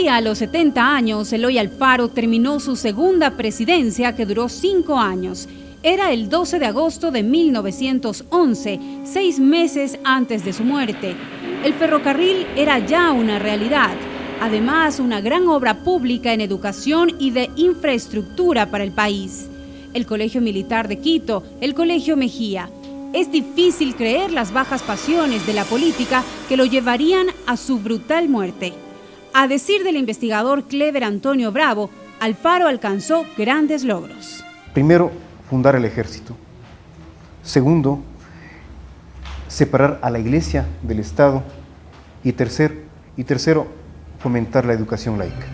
día a los 70 años, Eloy Alfaro terminó su segunda presidencia que duró 5 años. Era el 12 de agosto de 1911, 6 meses antes de su muerte. El ferrocarril era ya una realidad. Además, una gran obra pública en educación y de infraestructura para el país. El Colegio Militar de Quito, el Colegio Mejía. Es difícil creer las bajas pasiones de la política que lo llevarían a su brutal muerte. A decir del investigador Clever Antonio Bravo, Alfaro alcanzó grandes logros. Primero, fundar el ejército. Segundo, separar a la Iglesia del Estado. Y tercero, fomentar la educación laica.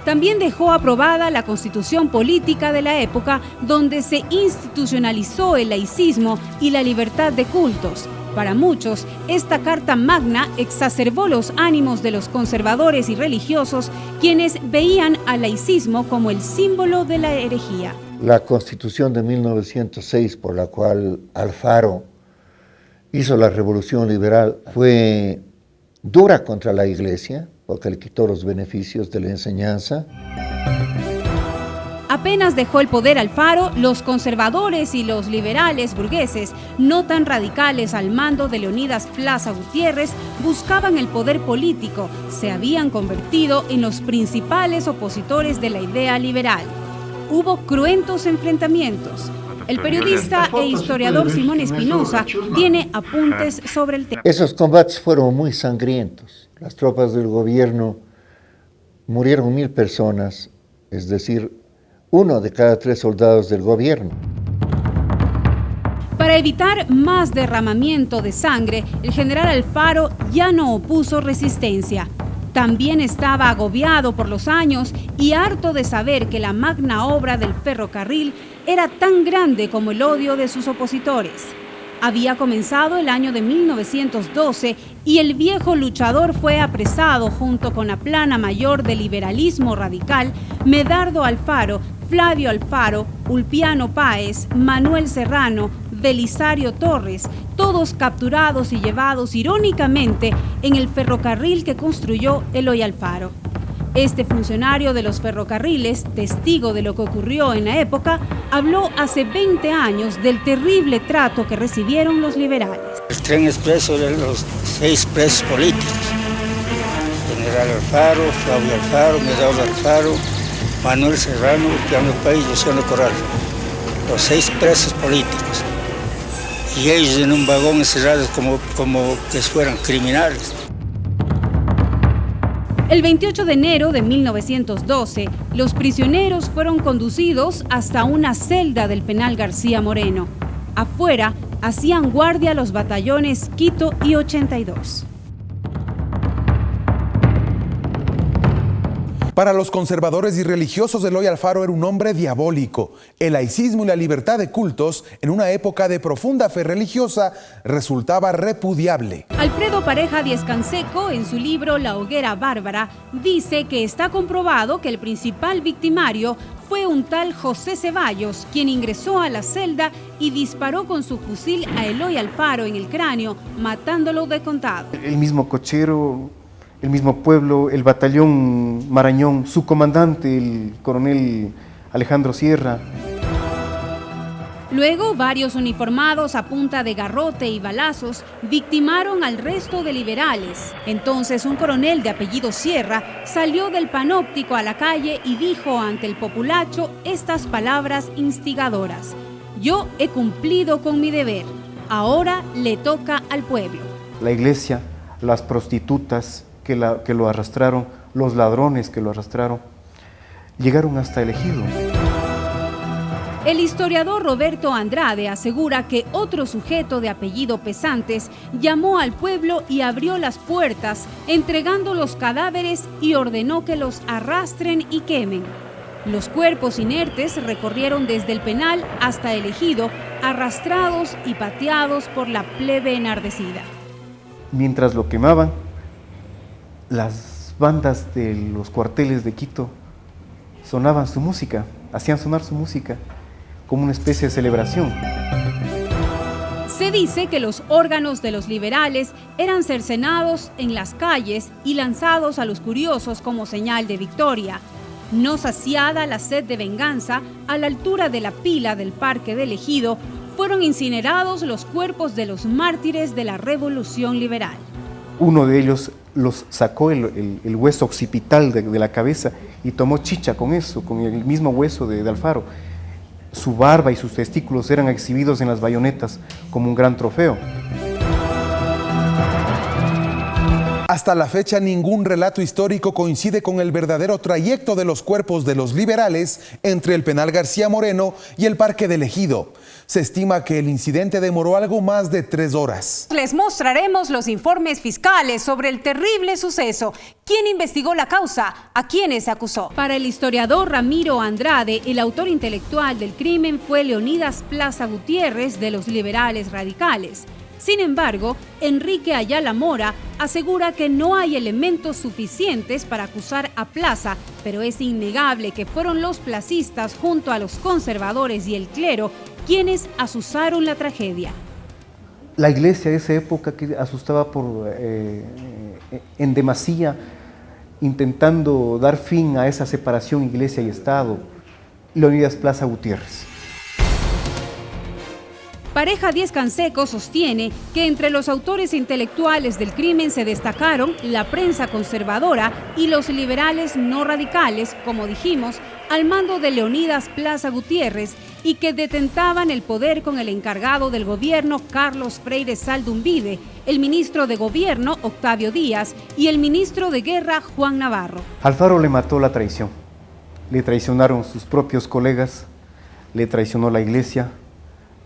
También dejó aprobada la Constitución política de la época, donde se institucionalizó el laicismo y la libertad de cultos. Para muchos, esta Carta Magna exacerbó los ánimos de los conservadores y religiosos, quienes veían al laicismo como el símbolo de la herejía. La Constitución de 1906, por la cual Alfaro hizo la Revolución Liberal, fue dura contra la Iglesia, porque le quitó los beneficios de la enseñanza. Apenas dejó el poder Alfaro, los conservadores y los liberales burgueses, no tan radicales al mando de Leonidas Plaza Gutiérrez, buscaban el poder político. Se habían convertido en los principales opositores de la idea liberal. Hubo cruentos enfrentamientos. El periodista e historiador Simón Espinosa tiene apuntes sobre el tema. Esos combates fueron muy sangrientos. Las tropas del gobierno murieron 1000 personas, es decir, 1 de cada 3 soldados del gobierno. Para evitar más derramamiento de sangre, el general Alfaro ya no opuso resistencia. También estaba agobiado por los años y harto de saber que la magna obra del ferrocarril era tan grande como el odio de sus opositores. Había comenzado el año de 1912 y el viejo luchador fue apresado junto con la plana mayor del liberalismo radical, Medardo Alfaro, Flavio Alfaro, Ulpiano Páez, Manuel Serrano, Belisario Torres, todos capturados y llevados irónicamente en el ferrocarril que construyó Eloy Alfaro. Este funcionario de los ferrocarriles, testigo de lo que ocurrió en la época, habló hace 20 años del terrible trato que recibieron los liberales. El tren expreso de los 6 presos políticos: General Alfaro, Flavio Alfaro, Medardo Alfaro, Manuel Serrano, Ulpiano Páez y Luciano Corral. Los 6 presos políticos. Y ellos en un vagón encerrados como que fueran criminales. El 28 de enero de 1912, los prisioneros fueron conducidos hasta una celda del penal García Moreno. Afuera, hacían guardia los batallones Quito y 82. Para los conservadores y religiosos, Eloy Alfaro era un hombre diabólico. El laicismo y la libertad de cultos, en una época de profunda fe religiosa, resultaba repudiable. Alfredo Pareja Díez Canseco, en su libro La hoguera bárbara, dice que está comprobado que el principal victimario fue un tal José Ceballos, quien ingresó a la celda y disparó con su fusil a Eloy Alfaro en el cráneo, matándolo de contado. El mismo cochero, el mismo pueblo, el batallón Marañón, su comandante, el coronel Alejandro Sierra. Luego, varios uniformados a punta de garrote y balazos victimaron al resto de liberales. Entonces, un coronel de apellido Sierra salió del panóptico a la calle y dijo ante el populacho estas palabras instigadoras: "Yo he cumplido con mi deber, ahora le toca al pueblo". La iglesia, las prostitutas que lo arrastraron, los ladrones que lo arrastraron, llegaron hasta el ejido. El historiador Roberto Andrade asegura que otro sujeto de apellido Pesantes llamó al pueblo y abrió las puertas, entregando los cadáveres y ordenó que los arrastren y quemen. Los cuerpos inertes recorrieron desde el penal hasta el ejido, arrastrados y pateados por la plebe enardecida. Mientras lo quemaban, las bandas de los cuarteles de Quito sonaban su música, hacían sonar su música como una especie de celebración. Se dice que los órganos de los liberales eran cercenados en las calles y lanzados a los curiosos como señal de victoria. No saciada la sed de venganza, a la altura de la pila del Parque del Ejido, fueron incinerados los cuerpos de los mártires de la Revolución Liberal. Uno de ellos los sacó el hueso occipital de la cabeza y tomó chicha con eso, con el mismo hueso de Alfaro. Su barba y sus testículos eran exhibidos en las bayonetas como un gran trofeo. Hasta la fecha, ningún relato histórico coincide con el verdadero trayecto de los cuerpos de los liberales entre el Penal García Moreno y el Parque del Ejido. Se estima que el incidente demoró algo más de 3 horas. Les mostraremos los informes fiscales sobre el terrible suceso. ¿Quién investigó la causa? ¿A quiénes se acusó? Para el historiador Ramiro Andrade, el autor intelectual del crimen fue Leonidas Plaza Gutiérrez, de los liberales radicales. Sin embargo, Enrique Ayala Mora asegura que no hay elementos suficientes para acusar a Plaza, pero es innegable que fueron los placistas junto a los conservadores y el clero quienes asusaron la tragedia. La iglesia de esa época que asustaba en demasía, intentando dar fin a esa separación iglesia y Estado, Leonidas Plaza Gutiérrez. Pareja Díez Canseco sostiene que entre los autores intelectuales del crimen se destacaron la prensa conservadora y los liberales no radicales, como dijimos, al mando de Leonidas Plaza Gutiérrez, y que detentaban el poder con el encargado del gobierno Carlos Freire Saldumbide, el ministro de gobierno Octavio Díaz y el ministro de guerra Juan Navarro. Alfaro le mató la traición. Le traicionaron sus propios colegas, le traicionó la iglesia,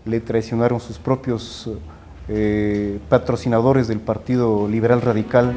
le traicionaron sus propios patrocinadores del Partido Liberal Radical.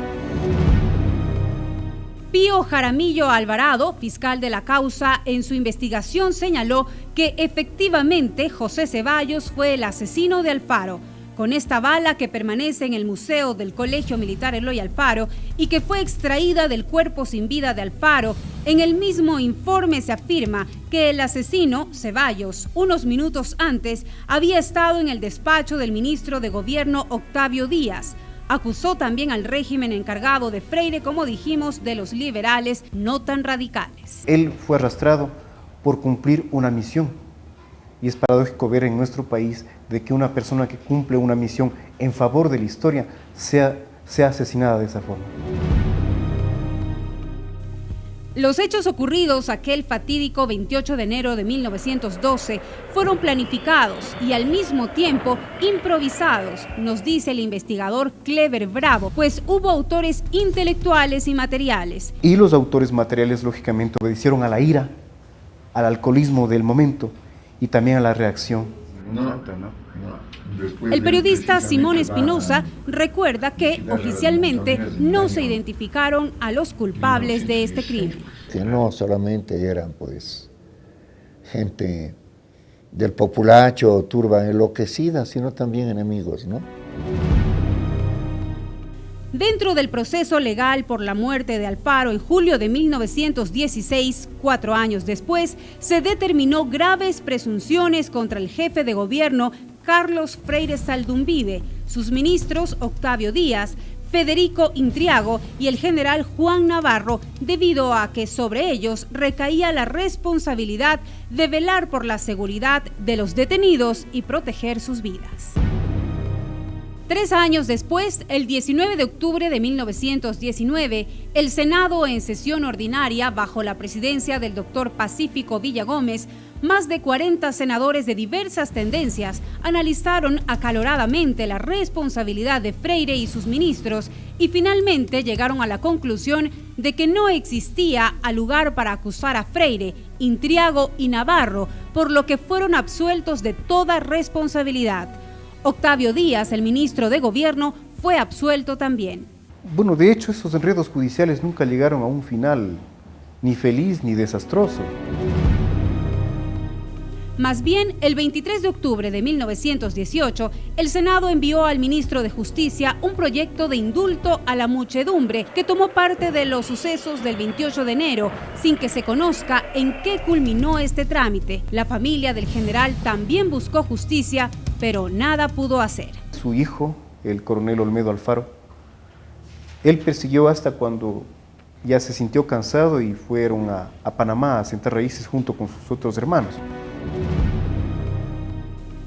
Pío Jaramillo Alvarado, fiscal de la causa, en su investigación señaló que efectivamente José Ceballos fue el asesino de Alfaro, con esta bala que permanece en el Museo del Colegio Militar Eloy Alfaro y que fue extraída del cuerpo sin vida de Alfaro. En el mismo informe se afirma que el asesino, Ceballos, unos minutos antes, había estado en el despacho del ministro de Gobierno Octavio Díaz. Acusó también al régimen encargado de Freire, como dijimos, de los liberales no tan radicales. Él fue arrastrado por cumplir una misión. Y es paradójico ver en nuestro país de que una persona que cumple una misión en favor de la historia sea asesinada de esa forma. Los hechos ocurridos aquel fatídico 28 de enero de 1912 fueron planificados y al mismo tiempo improvisados, nos dice el investigador Clever Bravo, pues hubo autores intelectuales y materiales. Y los autores materiales, lógicamente, obedecieron a la ira, al alcoholismo del momento y también a la reacción. El periodista Simón Espinosa recuerda que oficialmente no se identificaron a los culpables de este crimen. Que no solamente eran pues gente del populacho, turba enloquecida, sino también enemigos, ¿no? Dentro del proceso legal por la muerte de Alfaro en julio de 1916, 4 años después, se determinó graves presunciones contra el jefe de gobierno Carlos Freire Saldumbide, sus ministros Octavio Díaz, Federico Intriago y el general Juan Navarro, debido a que sobre ellos recaía la responsabilidad de velar por la seguridad de los detenidos y proteger sus vidas. 3 años después, el 19 de octubre de 1919, el Senado en sesión ordinaria, bajo la presidencia del doctor Pacífico Villagómez, más de 40 senadores de diversas tendencias analizaron acaloradamente la responsabilidad de Freire y sus ministros y finalmente llegaron a la conclusión de que no existía lugar para acusar a Freire, Intriago y Navarro, por lo que fueron absueltos de toda responsabilidad. Octavio Díaz, el ministro de Gobierno, fue absuelto también. Bueno, de hecho, esos enredos judiciales nunca llegaron a un final ni feliz ni desastroso. Más bien, el 23 de octubre de 1918, el Senado envió al ministro de Justicia un proyecto de indulto a la muchedumbre que tomó parte de los sucesos del 28 de enero, sin que se conozca en qué culminó este trámite. La familia del general también buscó justicia pero nada pudo hacer. Su hijo, el coronel Olmedo Alfaro, él persiguió hasta cuando ya se sintió cansado y fueron a Panamá a sentar raíces junto con sus otros hermanos.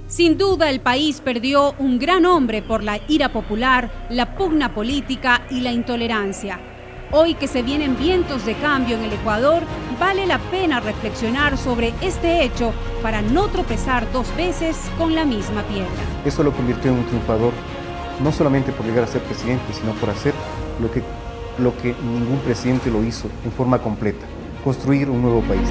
Sin duda, el país perdió un gran hombre por la ira popular, la pugna política y la intolerancia. Hoy que se vienen vientos de cambio en el Ecuador, vale la pena reflexionar sobre este hecho para no tropezar dos veces con la misma piedra. Eso lo convirtió en un triunfador, no solamente por llegar a ser presidente, sino por hacer lo que ningún presidente lo hizo en forma completa, construir un nuevo país.